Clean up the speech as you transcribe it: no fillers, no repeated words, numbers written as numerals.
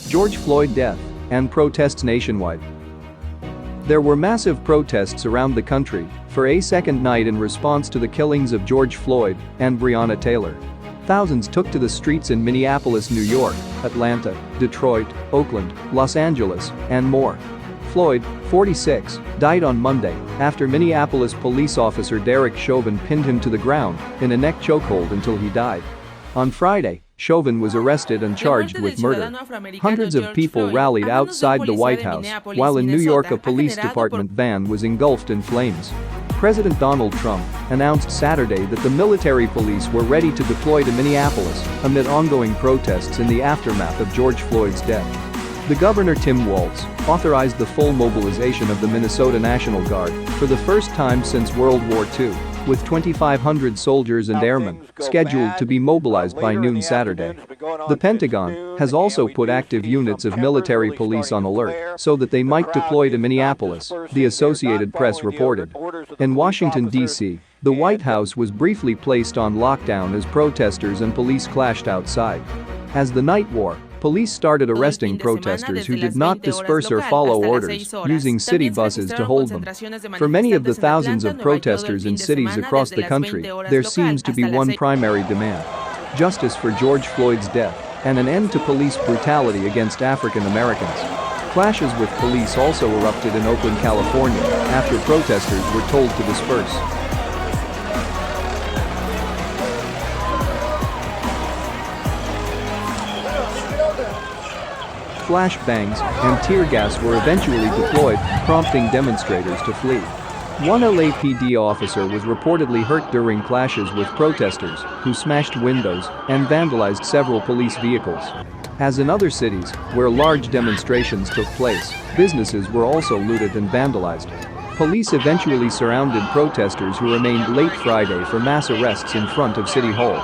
George Floyd death, and protests nationwide. There were massive protests around the country for a second night in response to the killings of George Floyd and Breonna Taylor. Thousands took to the streets in Minneapolis, New York, Atlanta, Detroit, Oakland, Los Angeles, and more. Floyd, 46, died on Monday after Minneapolis police officer Derek Chauvin pinned him to the ground in a neck chokehold until he died. On Friday, Chauvin was arrested and charged with murder. Hundreds of people rallied outside the White House, while in New York a police department van was engulfed in flames. President Donald Trump announced Saturday that the military police were ready to deploy to Minneapolis amid ongoing protests in the aftermath of George Floyd's death. The governor Tim Walz authorized the full mobilization of the Minnesota National Guard for the first time since World War II, with 2,500 soldiers and airmen scheduled to be mobilized by noon Saturday. The Pentagon has also put active units of military police on alert so that they might deploy to Minneapolis, the Associated Press reported. In Washington, D.C., the White House was briefly placed on lockdown as protesters and police clashed outside. As the night wore, police started arresting protesters who did not disperse or follow orders, using city buses to hold them. For many of the thousands of protesters in cities across the country, there seems to be one primary demand: justice for George Floyd's death and an end to police brutality against African Americans. Clashes with police also erupted in Oakland, California, after protesters were told to disperse. Flashbangs and tear gas were eventually deployed, prompting demonstrators to flee. One LAPD officer was reportedly hurt during clashes with protesters who smashed windows and vandalized several police vehicles. As in other cities where large demonstrations took place, businesses were also looted and vandalized. Police eventually surrounded protesters who remained late Friday for mass arrests in front of City Hall.